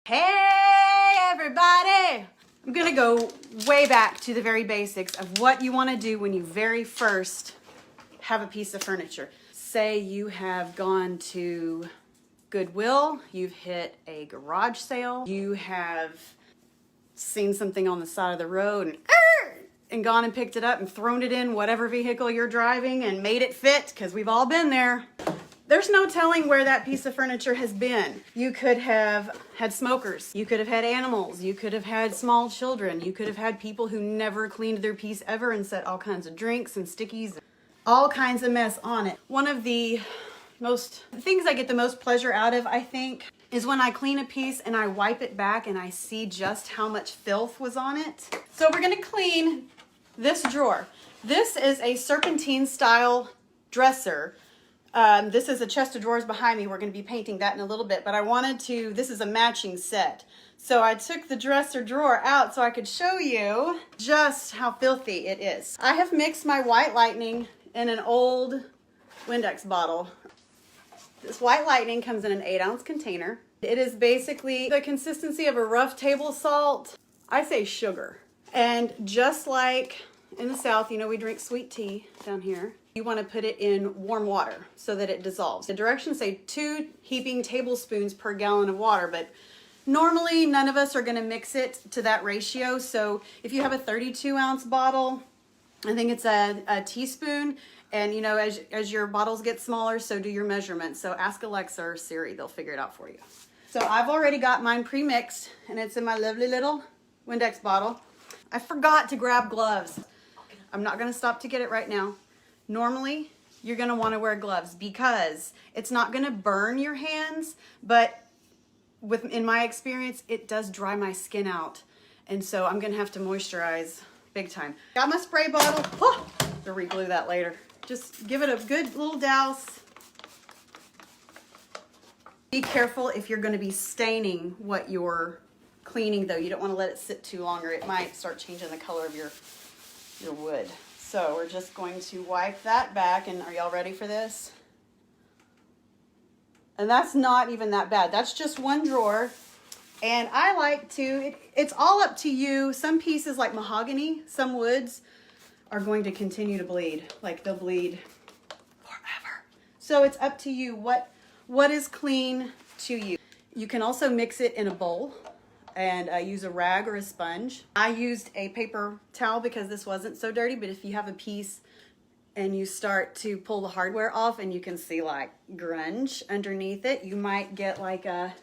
Hey everybody! I'm gonna go way back to the very basics of what you want to do when you very first have a piece of furniture. Say you have gone to Goodwill, you've hit a garage sale, you have seen something on the side of the road and gone and picked it up and thrown it in whatever vehicle you're driving and made it fit, because we've all been there. There's no telling where that piece of furniture has been. You could have had smokers. You could have had animals. You could have had small children. You could have had people who never cleaned their piece ever and set all kinds of drinks and stickies, all kinds of mess on it. One of the things I get the most pleasure out of, I think, is when I clean a piece and I wipe it back and I see just how much filth was on it. So we're gonna clean this drawer. This is a serpentine style dresser. This is a chest of drawers behind me. We're going to be painting that in a little bit, but I wanted to, this is a matching set. So I took the dresser drawer out so I could show you just how filthy it is. I have mixed my White Lightning in an old Windex bottle. This White Lightning comes in an 8-ounce container. It is basically the consistency of a rough table salt. I say sugar. And just like in the South, you know, we drink sweet tea down here. You want to put it in warm water so that it dissolves. The directions say 2 heaping tablespoons per gallon of water, but normally none of us are going to mix it to that ratio. So if you have a 32-ounce bottle, I think it's a teaspoon. And you know, as your bottles get smaller, so do your measurements. So ask Alexa or Siri, they'll figure it out for you. So I've already got mine pre-mixed and it's in my lovely little Windex bottle. I forgot to grab gloves. I'm not going to stop to get it right now. Normally, you're going to want to wear gloves because it's not going to burn your hands, but in my experience, it does dry my skin out. And so I'm going to have to moisturize big time. Got my spray bottle. Oh, I'll re-glue that later. Just give it a good little douse. Be careful if you're going to be staining what you're cleaning, though. You don't want to let it sit too long or it might start changing the color of your wood. So we're just going to wipe that back, and are y'all ready for this? And that's not even that bad. That's just one drawer. And I like to, it's all up to you. Some pieces like mahogany, some woods are going to continue to bleed. Like they'll bleed forever. So it's up to you what is clean to you. You can also mix it in a bowl and use a rag or a sponge. I used a paper towel because this wasn't so dirty, but if you have a piece and you start to pull the hardware off and you can see like grunge underneath it, you might get like a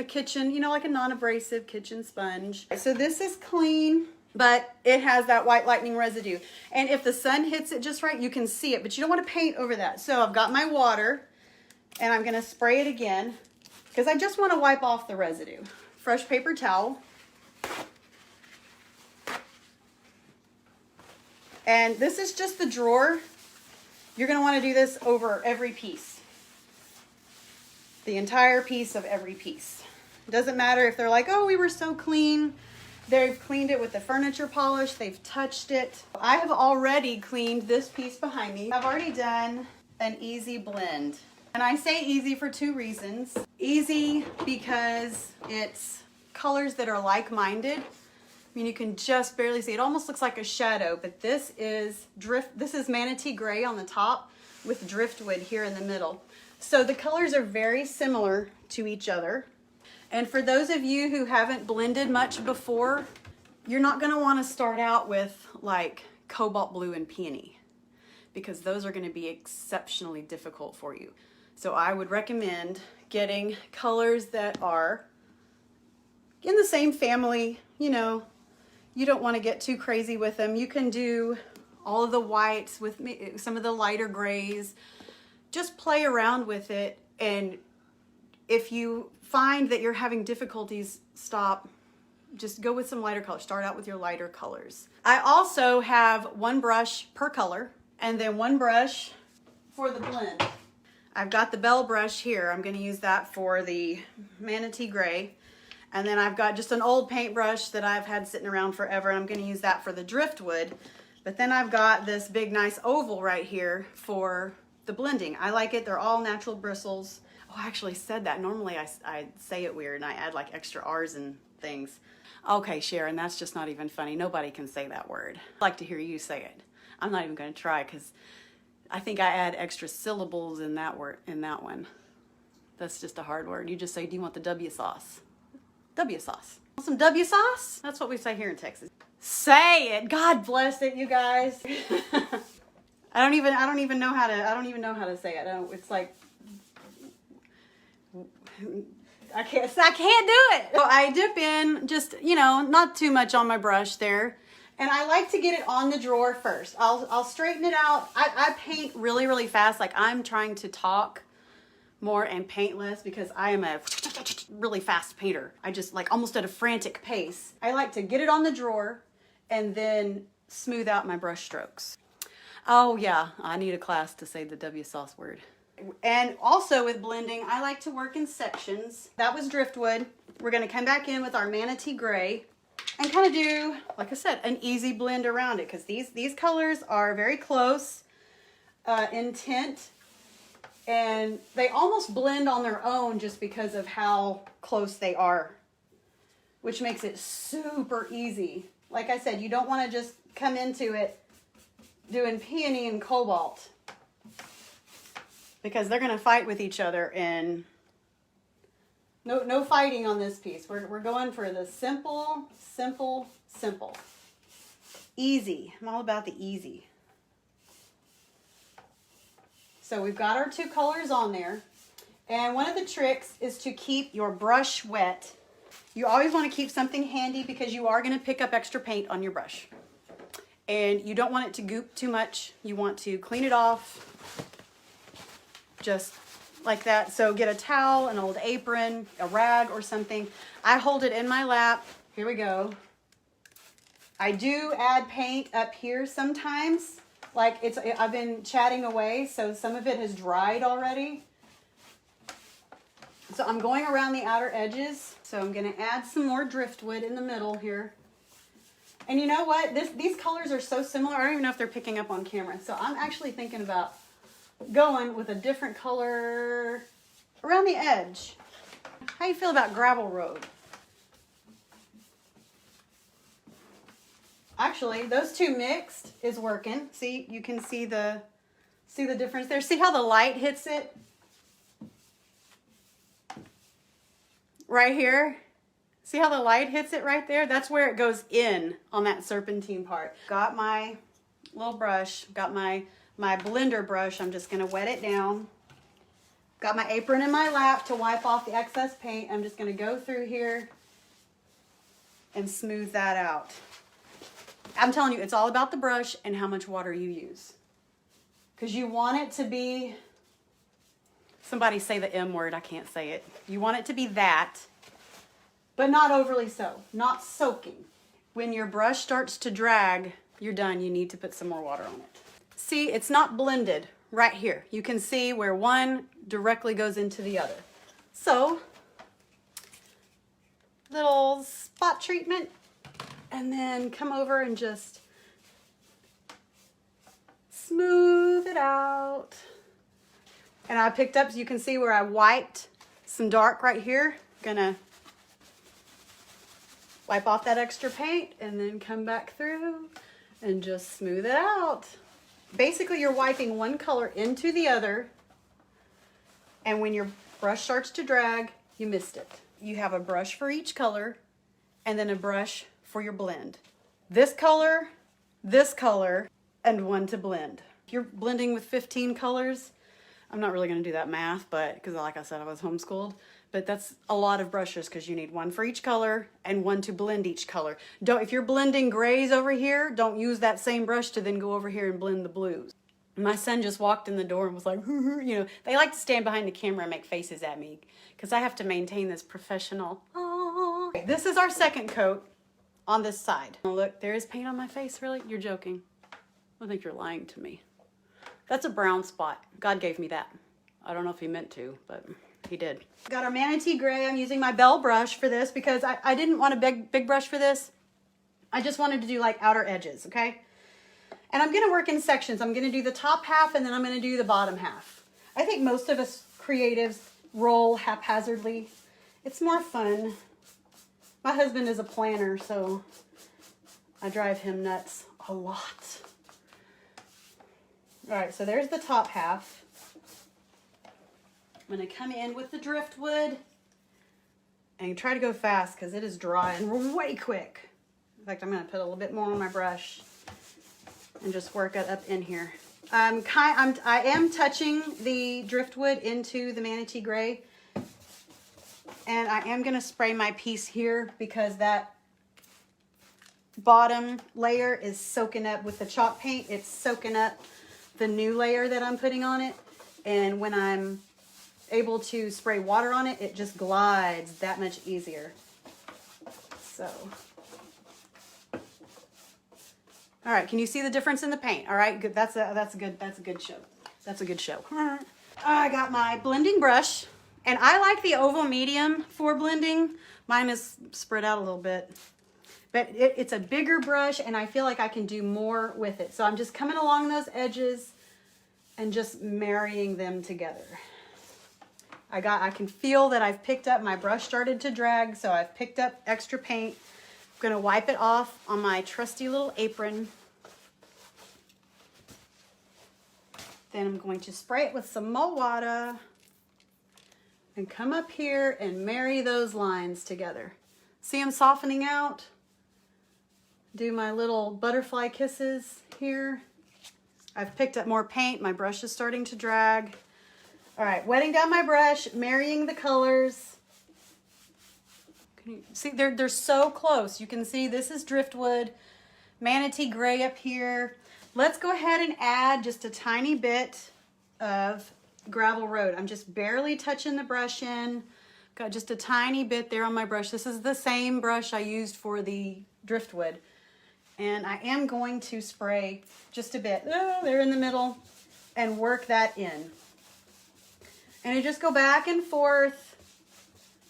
kitchen, you know, like a non-abrasive kitchen sponge. So this is clean, but it has that White Lightning residue. And if the sun hits it just right, you can see it, but you don't want to paint over that. So I've got my water and I'm gonna spray it again because I just want to wipe off the residue. Fresh paper towel. And this is just the drawer. You're going to want to do this over every piece. The entire piece of every piece. It doesn't matter if they're like, oh, we were so clean. They've cleaned it with the furniture polish. They've touched it. I have already cleaned this piece behind me. I've already done an easy blend. And I say easy for 2 reasons. Easy because it's colors that are like-minded. I mean, you can just barely see. It almost looks like a shadow, but this is Manatee Gray on the top with Driftwood here in the middle. So the colors are very similar to each other. And for those of you who haven't blended much before, you're not going to want to start out with like cobalt blue and peony because those are going to be exceptionally difficult for you. So I would recommend getting colors that are in the same family. You know, you don't want to get too crazy with them. You can do all of the whites with some of the lighter grays. Just play around with it. And if you find that you're having difficulties, stop. Just go with some lighter colors. Start out with your lighter colors. I also have 1 brush per color and then 1 brush for the blend. I've got the Belle brush here. I'm going to use that for the Manatee Gray. And then I've got just an old paintbrush that I've had sitting around forever. And I'm going to use that for the Driftwood. But then I've got this big nice oval right here for the blending. I like it. They're all natural bristles. Oh, I actually said that. Normally I say it weird and I add like extra R's and things. Okay, Sharon, that's just not even funny. Nobody can say that word. I'd like to hear you say it. I'm not even going to try because I think I add extra syllables in that word, in that one. That's just a hard word. You just say, do you want the W sauce? W sauce. Want some W sauce? That's what we say here in Texas. Say it. God bless it, you guys. I don't even know how to say it. It's like I can't do it. So I dip in just, you know, not too much on my brush there. And I like to get it on the drawer first. I'll straighten it out. I paint really, really fast. Like I'm trying to talk more and paint less because I am a really fast painter. I just like almost at a frantic pace. I like to get it on the drawer and then smooth out my brush strokes. Oh yeah, I need a class to say the W sauce word. And also with blending, I like to work in sections. That was Driftwood. We're gonna come back in with our Manatee Gray and kind of do, like I said, an easy blend around it because these colors are very close in tint. And they almost blend on their own just because of how close they are, which makes it super easy. Like I said, you don't want to just come into it doing peony and cobalt because they're going to fight with each other, and no fighting on this piece. We're going for the simple, simple, simple. Easy. I'm all about the easy. So we've got our two colors on there. And one of the tricks is to keep your brush wet. You always want to keep something handy because you are going to pick up extra paint on your brush. And you don't want it to goop too much. You want to clean it off just like that. So get a towel, an old apron, a rag or something. I hold it in my lap. Here we go. I do add paint up here sometimes. Like I've been chatting away, so some of it has dried already. So I'm going around the outer edges. So I'm going to add some more driftwood in the middle here. And you know what? These colors are so similar. I don't even know if they're picking up on camera. So I'm actually thinking about going with a different color around the edge. How you feel about gravel road? Actually, those two mixed is working. See, you can see the difference there. See how the light hits it? Right here. See how the light hits it right there? That's where it goes in on that serpentine part. Got my little brush, got my blender brush. I'm just gonna wet it down. Got my apron in my lap to wipe off the excess paint. I'm just gonna go through here and smooth that out. I'm telling you, it's all about the brush and how much water you use. Because you want it to be, somebody say the M word, I can't say it. You want it to be that, but not overly so, not soaking. When your brush starts to drag, you're done. You need to put some more water on it. See, it's not blended right here. You can see where one directly goes into the other. So, little spot treatment. And then come over and just smooth it out. And I picked up, so you can see where I wiped some dark right here. Gonna wipe off that extra paint and then come back through and just smooth it out. Basically, you're wiping one color into the other, and when your brush starts to drag, you missed it. You have a brush for each color and then a brush for your blend. This color, and one to blend. If you're blending with 15 colors, I'm not really gonna do that math, but because like I said, I was homeschooled, but that's a lot of brushes because you need one for each color and one to blend each color. If you're blending grays over here, don't use that same brush to then go over here and blend the blues. My son just walked in the door and was like, you know, they like to stand behind the camera and make faces at me because I have to maintain this professional. Aww. This is our second coat. On this side. Oh, look, there is paint on my face. Really? You're joking. I think you're lying to me. That's a brown spot. God gave me that. I don't know if he meant to, but he did. Got our Manatee Gray. I'm using my Belle brush for this because I didn't want a big brush for this. I just wanted to do like outer edges, okay? And I'm gonna work in sections. I'm gonna do the top half and then I'm gonna do the bottom half. I think most of us creatives roll haphazardly. It's more fun. My husband is a planner, so I drive him nuts a lot. All right, so there's the top half. I'm gonna come in with the driftwood and try to go fast because it is drying way quick. In fact, I'm gonna put a little bit more on my brush and just work it up in here. I am touching the driftwood into the Manatee Gray, and I am gonna spray my piece here because that bottom layer is soaking up with the chalk paint. It's soaking up the new layer that I'm putting on it, and when I'm able to spray water on it, it just glides that much easier. So, all right, can you see the difference in the paint? All right, good. That's a good show. That's a good show. I got my blending brush, and I like the oval medium for blending. Mine is spread out a little bit, but it's a bigger brush, and I feel like I can do more with it. So I'm just coming along those edges and just marrying them together. I can feel that I've picked up, my brush started to drag, so I've picked up extra paint. I'm gonna wipe it off on my trusty little apron. Then I'm going to spray it with some more water and come up here and marry those lines together. See them softening out? Do my little butterfly kisses here. I've picked up more paint. My brush is starting to drag. All right, wetting down my brush, marrying the colors. Can you see, they're so close. You can see this is driftwood, Manatee Gray up here. Let's go ahead and add just a tiny bit of gravel road. I'm just barely touching the brush in. Got just a tiny bit there on my brush. This is the same brush I used for the driftwood. And I am going to spray just a bit there in the middle and work that in. And you just go back and forth.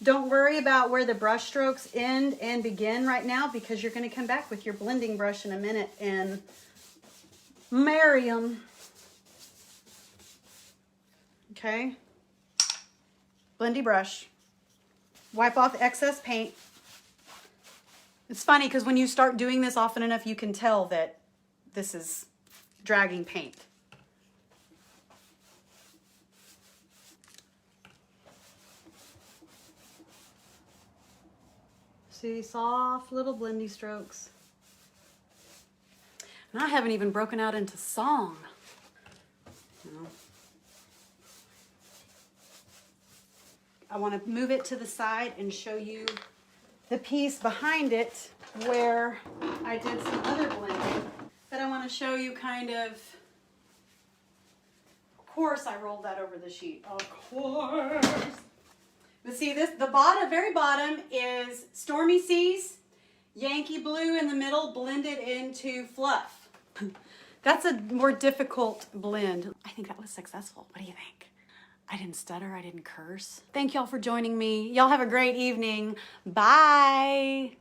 Don't worry about where the brush strokes end and begin right now, because you're going to come back with your blending brush in a minute and marry them. Okay. Blendy brush. Wipe off excess paint. It's funny because when you start doing this often enough, you can tell that this is dragging paint. See, soft little blendy strokes. And I haven't even broken out into song. You know. I want to move it to the side and show you the piece behind it where I did some other blending. But I want to show you kind of course I rolled that over the sheet. Of course. But see this, the bottom, very bottom is Stormy Seas, Yankee Blue in the middle blended into Fluff. That's a more difficult blend. I think that was successful. What do you think? I didn't stutter, I didn't curse. Thank y'all for joining me. Y'all have a great evening. Bye.